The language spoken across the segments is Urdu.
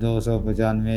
295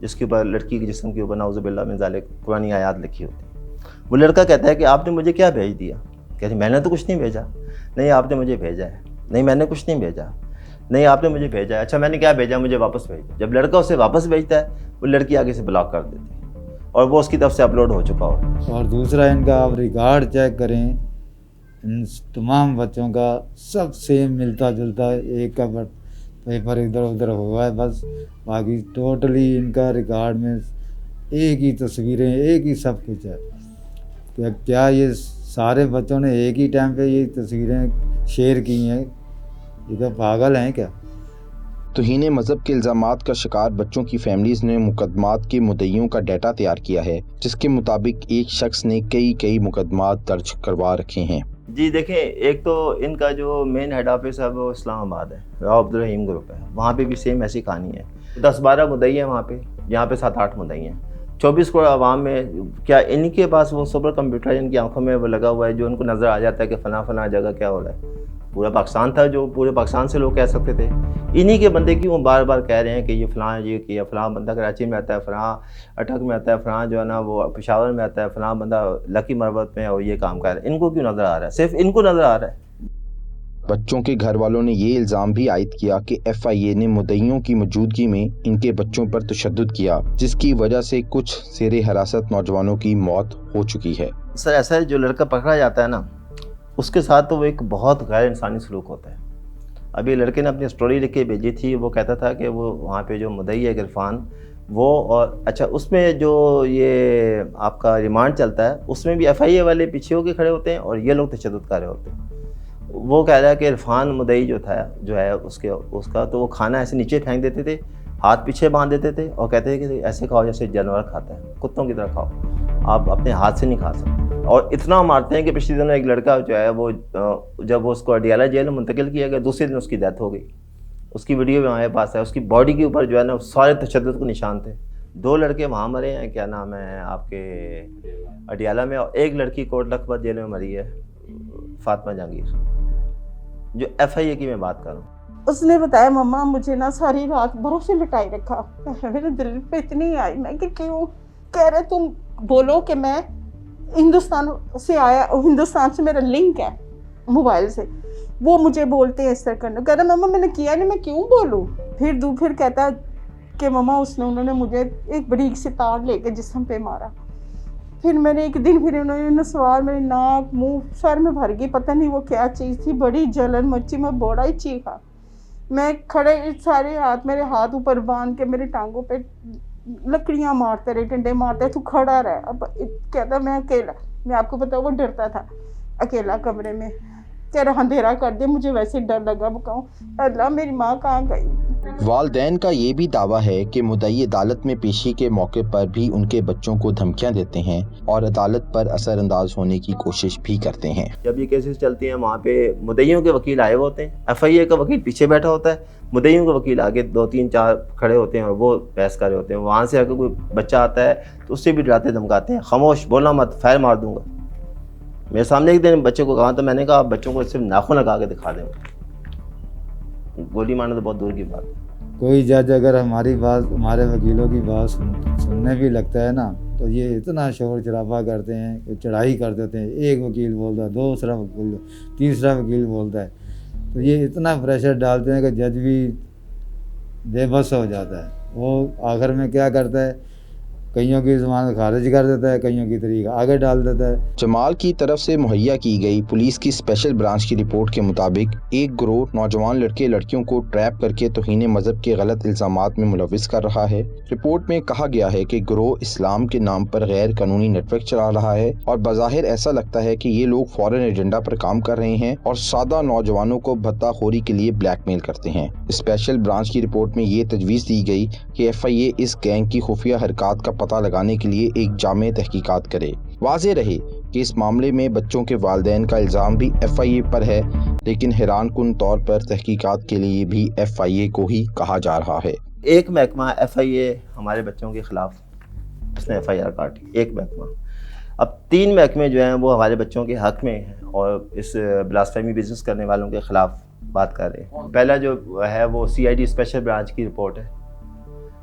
جس کے اوپر لڑکی کے جسم کے اوپر نعوذ باللہ من ذالک قرآنی آیات لکھی ہوتی ہیں. وہ لڑکا کہتا ہے کہ آپ نے مجھے کیا بھیج دیا؟ کہتے ہیں میں نے تو کچھ نہیں بھیجا. نہیں آپ نے مجھے بھیجا ہے. نہیں میں نے کچھ نہیں بھیجا. نہیں آپ نے مجھے بھیجا ہے. اچھا میں نے کیا بھیجا؟ مجھے واپس بھیجا. جب لڑکا اسے واپس بھیجتا ہے وہ لڑکی آگے سے بلاک کر دیتی ہے اور وہ اس کی طرف سے اپلوڈ ہو چکا ہوتا ہے. اور دوسرا ان کا آپ ریکارڈ چیک کریں، ان تمام بچوں کا سب سیم ملتا جلتا، ایک کا پیپر ادھر ادھر ہوا ہے بس، باقی ٹوٹلی ان کا ریکارڈ میں ایک ہی تصویریں، ایک ہی سب کچھ ہے. کیا یہ سارے بچوں نے ایک ہی ٹائم پہ یہ تصویریں شیئر کی ہیں؟ یہ تو پاگل ہیں کیا؟ توہین مذہب کے الزامات کا شکار بچوں کی فیملیز نے مقدمات کے مدعیوں کا ڈیٹا تیار کیا ہے، جس کے مطابق ایک شخص نے کئی مقدمات درج کروا رکھے ہیں. جی دیکھیں، ایک تو ان کا جو مین ہیڈ آفس ہے وہ اسلام آباد ہے، راؤ عبدالرحیم گروپ ہے. وہاں پہ بھی سیم ایسی کہانی ہے. 10-12 مدعی ہیں وہاں پہ، یہاں پہ 7-8 مدعی ہیں. 24 کروڑ عوام میں کیا ان کے پاس وہ سپر کمپیوٹر ان کی آنکھوں میں وہ لگا ہوا ہے جو ان کو نظر آ جاتا ہے کہ فلاں جگہ کیا ہو رہا ہے؟ پورا پاکستان تھا جو پورے پاکستان سے لوگ کہہ سکتے تھے. انہی کے بندے کی وہ بار بار کہہ رہے ہیں کہ یہ فلاں یہ کیا، فلاں بندہ کراچی میں آتا ہے، فلاں اٹک میں آتا ہے، فلاں جو ہے نا وہ پشاور میں آتا ہے، فلاں بندہ لکی مروت میں اور یہ کام کر رہا ہے. ان کو کیوں نظر آ رہا ہے؟ صرف ان کو نظر آ رہا ہے. بچوں کے گھر والوں نے یہ الزام بھی عائد کیا کہ ایف آئی اے نے مدعیوں کی موجودگی میں ان کے بچوں پر تشدد کیا، جس کی وجہ سے کچھ زیر حراست نوجوانوں کی موت ہو چکی ہے. سر ایسا ہے، جو لڑکا پکڑا جاتا ہے نا اس کے ساتھ تو وہ ایک بہت غیر انسانی سلوک ہوتا ہے. ابھی لڑکے نے اپنی سٹوری لکھ کے بھیجی تھی، وہ کہتا تھا کہ وہ وہاں پہ جو مدعی ہے عرفان وہ، اور اچھا اس میں جو یہ آپ کا ریمانڈ چلتا ہے اس میں بھی ایف آئی اے والے پیچھے ہو کے کھڑے ہوتے ہیں اور یہ لوگ تشدد کر رہے ہوتے ہیں. وہ کہہ رہا ہے کہ عرفان مدعی جو ہے اس کا تو وہ کھانا ایسے نیچے پھینک دیتے تھے، ہاتھ پیچھے باندھ دیتے تھے اور کہتے تھے کہ ایسے کھاؤ جیسے جانور کھاتا ہے، کتوں کی طرح کھاؤ، آپ اپنے ہاتھ سے نہیں کھا سکتے. اور اتنا مارتے ہیں کہ پچھلے دنوں ایک لڑکا جو ہے وہ جب وہ اس کو اڈیالہ جیل میں منتقل کیا گیا دوسرے دن اس کی ڈیتھ ہو گئی. اس کی ویڈیو بھی ہمارے پاس ہے. اس کی باڈی کے اوپر جو ہے نا سارے تشدد کے نشان تھے. 2 لڑکے وہاں مرے ہیں، کیا نام ہے آپ کے اڈیالہ میں، اور ایک لڑکی کوٹ لکھپت جیل میں مری ہے، فاطمہ جہانگیر، جو ایف آئی اے کی میں بات کروں. اس نے بتایا مما مجھے نا ساری رات برف سے لٹائی رکھا. میرے دل پہ اتنی آئی، میں کہ کیوں؟ کہہ رہے تم بولو کہ میں ہندوستان سے آیا، ہندوستان سے میرا لنک ہے موبائل سے، وہ مجھے بولتے ہیں اس طرح کرنا. کہہ رہا مما میں نے کیا نہیں، میں کیوں بولوں؟ پھر کہتا کہ مما انہوں نے مجھے ایک بڑی سی تار لے کے جسم پہ مارا. پھر میں نے ایک دن پھر انہوں نے سوار میرے ناک منہ سر میں بھر گئی، پتہ نہیں وہ کیا چیز تھی، بڑی جلن مچی، میں بڑا ہی چیخا. میں کھڑے سارے میرے ہاتھ اوپر باندھ کے میری ٹانگوں پہ لکڑیاں مارتے رہے، ڈنڈے مارتے، تو کھڑا رہے. اب کہتا میں اکیلا، میں آپ کو بتاؤں وہ ڈرتا تھا اکیلا کمرے میں. کہہ رہا اندھیرا کر دے، مجھے ویسے ڈر لگا. میں کہوں اللہ میری ماں کہاں گئی. والدین کا یہ بھی دعویٰ ہے کہ مدعی عدالت میں پیشی کے موقع پر بھی ان کے بچوں کو دھمکیاں دیتے ہیں اور عدالت پر اثر انداز ہونے کی کوشش بھی کرتے ہیں. جب یہ کیسز چلتی ہیں وہاں پہ مدعیوں کے وکیل آئے ہوتے ہیں، ایف آئی اے کا وکیل پیچھے بیٹھا ہوتا ہے، مدعیوں کے وکیل آگے 2-3-4 کھڑے ہوتے ہیں اور وہ بحث کر رہے ہوتے ہیں. وہاں سے اگر کوئی بچہ آتا ہے تو اس سے بھی ڈراتے دھمکاتے ہیں، خاموش بولنا مت، فائر مار دوں گا. میرے سامنے ایک دن بچے کو کہا تو میں نے کہا آپ بچوں کو صرف ناخن لگا کے دکھا دیں، گولی مارنا تو بہت دور کی بات ہے. کوئی جج اگر ہماری بات، ہمارے وکیلوں کی بات سننے بھی لگتا ہے نا تو یہ اتنا شور شرابہ کرتے ہیں کہ چڑھائی کر دیتے ہیں. ایک وکیل بولتا ہے، دوسرا وکیل، تیسرا وکیل بولتا ہے، تو یہ اتنا پریشر ڈالتے ہیں کہ جج بھی بے بس ہو جاتا ہے. وہ آخر میں کیا کرتا ہے، کئیوں کی ضمانت خارج کر دیتا ہے، کئیوں کی طریقہ آگے ڈال دیتا ہے. جمال کی طرف سے مہیا کی گئی پولیس کی اسپیشل برانچ کی رپورٹ کے مطابق ایک گروہ نوجوان لڑکے لڑکیوں کو ٹریپ کر کے توہین مذہب کے غلط الزامات میں ملوث کر رہا ہے. رپورٹ میں کہا گیا ہے کہ گروہ اسلام کے نام پر غیر قانونی نیٹ ورک چلا رہا ہے اور بظاہر ایسا لگتا ہے کہ یہ لوگ فورن ایجنڈا پر کام کر رہے ہیں اور سادہ نوجوانوں کو بھتہ خوری کے لیے بلیک میل کرتے ہیں. اسپیشل برانچ کی رپورٹ میں یہ تجویز دی گئی کہ ایف آئی اے اس گینگ کی خفیہ حرکات کا پتہ لگانے کے لیے ایک جامع تحقیقات کرے. واضح رہے کہ اس معاملے میں بچوں کے والدین کا الزام بھی ایف آئی اے پر ہے، لیکن حیران کن طور پر تحقیقات کے لیے بھی ایف آئی اے کو ہی کہا جا رہا ہے. ایک محکمہ ایف آئی اے ہمارے بچوں کے خلاف اس نے ایف آئی آر کاٹی، ایک محکمہ. اب 3 محکمے جو ہیں وہ ہمارے بچوں کے حق میں ہیں اور اس بلاسفیمی بزنس کرنے والوں کے خلاف بات کر رہے ہیں. پہلا جو ہے وہ سی آئی ڈی اسپیشل برانچ کی رپورٹ ہے،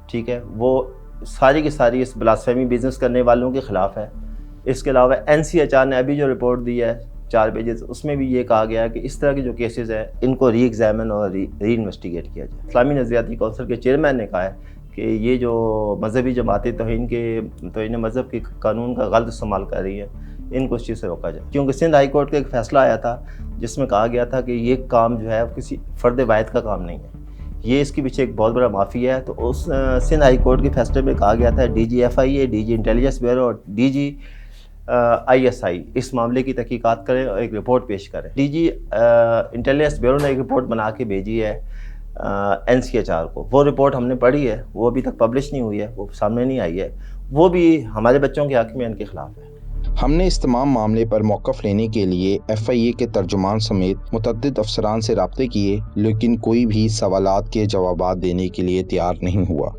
ٹھیک ہے. وہ ساری کی ساری اس بلاسفیمی بزنس کرنے والوں کے خلاف ہے۔ اس کے علاوہ NCHR نے ابھی جو رپورٹ دی ہے 4 پیجز، اس میں بھی یہ کہا گیا ہے کہ اس طرح کے جو کیسز ہیں ان کو ری ایگزامن اور ری انویسٹیگیٹ کیا جائے۔ اسلامی نظریاتی کونسل کے چیئرمین نے کہا ہے کہ یہ جو مذہبی جماعتیں توہین مذہب کے قانون کا غلط استعمال کر رہی ہیں، ان کو اس چیز سے روکا جائے، کیونکہ سندھ ہائی کورٹ کا ایک فیصلہ آیا تھا جس میں کہا گیا تھا کہ یہ کام جو ہے کسی فرد واحد کا کام نہیں ہے، یہ اس کے پیچھے ایک بہت بڑا مافیا ہے۔ تو اس سندھ ہائی کورٹ کے فیصلے میں کہا گیا تھا DG FIA، DG intelligence bureau اور DG ISI اس معاملے کی تحقیقات کریں اور ایک رپورٹ پیش کریں۔ DG انٹیلیجنس بیورو نے ایک رپورٹ بنا کے بھیجی ہے NCHR کو، وہ رپورٹ ہم نے پڑھی ہے، وہ ابھی تک پبلش نہیں ہوئی ہے، وہ سامنے نہیں آئی ہے، وہ بھی ہمارے بچوں کے حق میں ان کے خلاف ہے۔ ہم نے اس تمام معاملے پر موقف لینے کے لیے FIA کے ترجمان سمیت متعدد افسران سے رابطے کیے، لیکن کوئی بھی سوالات کے جوابات دینے کے لیے تیار نہیں ہوا۔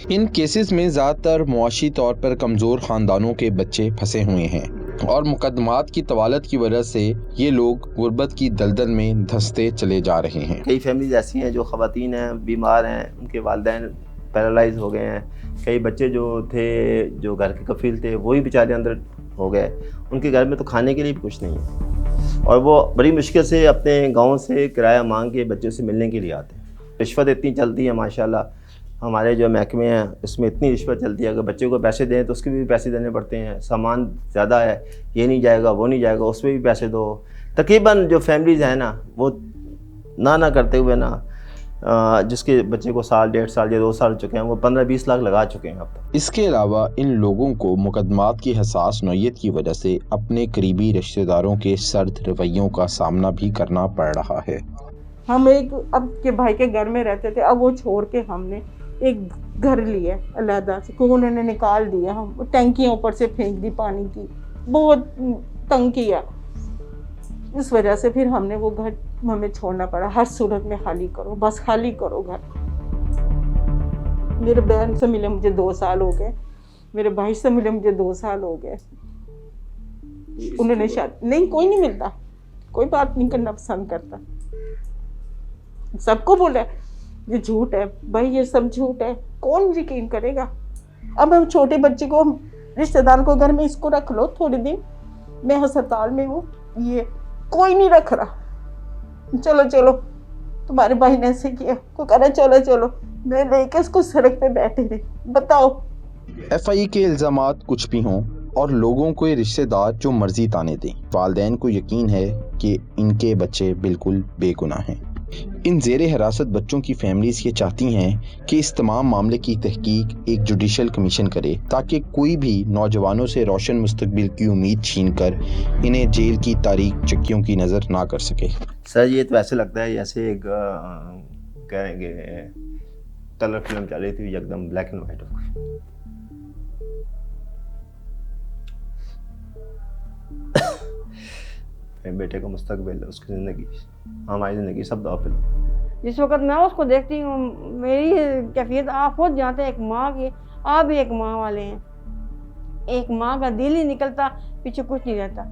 ان کیسز میں زیادہ تر معاشی طور پر کمزور خاندانوں کے بچے پھنسے ہوئے ہیں اور مقدمات کی طوالت کی وجہ سے یہ لوگ غربت کی دلدل میں دھنستے چلے جا رہے ہیں۔ کئی فیملیز ایسی ہیں جو خواتین ہیں، بیمار ہیں، ان کے والدین پیرالائز ہو گئے ہیں، کئی بچے جو تھے جو گھر کے کفیل تھے وہی بیچارے اندر ہو گئے، ان کے گھر میں تو کھانے کے لیے بھی کچھ نہیں ہے، اور وہ بڑی مشکل سے اپنے گاؤں سے کرایہ مانگ کے بچوں سے ملنے کے لیے آتے ہیں۔ رشوت اتنی چلتی ہے ماشاءاللہ، ہمارے جو محکمے ہیں اس میں اتنی رشوت چلتی ہے، اگر بچے کو پیسے دیں تو اس کے بھی پیسے دینے پڑتے ہیں، سامان زیادہ ہے، یہ نہیں جائے گا وہ نہیں جائے گا، اس میں بھی پیسے دو۔ تقریباً جو فیملیز ہیں نا وہ نہ کرتے ہوئے نا جس کے بچے کو سال 1.5 سال یا 2 سال چکے ہیں وہ 15-20 لاکھ لگا چکے ہیں اب تک۔ اس کے علاوہ ان لوگوں کو مقدمات کی حساس نوعیت کی وجہ سے اپنے قریبی رشتہ داروں کے سرد رویوں کا سامنا بھی کرنا پڑ رہا ہے۔ ہم ایک اب کے بھائی کے گھر میں رہتے تھے، اب وہ چھوڑ کے ہم نے ایک گھر لیا علیحدہ سے، کیونکہ انہوں نے نکال دیا، ہم ٹینکیاں اوپر سے پھینک دی پانی کی، بہت تنگ کیا، اس وجہ سے پھر ہم نے وہ گھر ہمیں چھوڑنا پڑا۔ ہر صورت میں خالی کرو، بس خالی کرو گھر۔ میرے بہن سے ملے مجھے 2 سال ہو گئے، میرے بھائی سے ملے مجھے 2 سال ہو گئے، انہوں نے شاید نہیں، کوئی نہیں ملتا، کوئی بات نہیں کرنا پسند کرتا، سب کو بولا یہ جھوٹ ہے بھائی، یہ سب جھوٹ ہے، کون یقین کرے گا؟ اب ہم چھوٹے بچے کو رشتہ دار کو گھر میں اس کو رکھ لو تھوڑے دن، میں ہسپتال میں ہوں، یہ کوئی نہیں رکھ رہا، چلو تمہارے بھائی نے ایسے کیا، کو کہہ رہا چلو، میں لے کے اس کو سڑک پہ بیٹھے رہے، بتاؤ۔ FIA کے الزامات کچھ بھی ہوں اور لوگوں کو رشتہ دار جو مرضی تانے دیں، والدین کو یقین ہے کہ ان کے بچے بالکل بے گناہ ہیں۔ ان زیر حراست بچوں کی فیملیز یہ چاہتی ہیں کہ اس تمام معاملے کی تحقیق ایک جوڈیشل کمیشن کرے تاکہ کوئی بھی نوجوانوں سے روشن مستقبل کی امید چھین کر انہیں جیل کی تاریک چکیوں کی نظر نہ کر سکے۔ سر یہ تو ایسے لگتا ہے جیسے ایک کہیں گے کلر فلم چل رہی تھی، ایک دم بلیک اینڈ وائٹ ہو گئی۔ میرے بیٹے کا مستقبل، اس کی زندگی، ہماری زندگی سب داؤ پہ۔ جس وقت میں اس کو دیکھتی ہوں میری کیفیت آپ خود جانتے ہیں، ایک ماں کی، آپ بھی ایک ماں والے ہیں، ایک ماں کا دل ہی نکلتا، پیچھے کچھ نہیں رہتا۔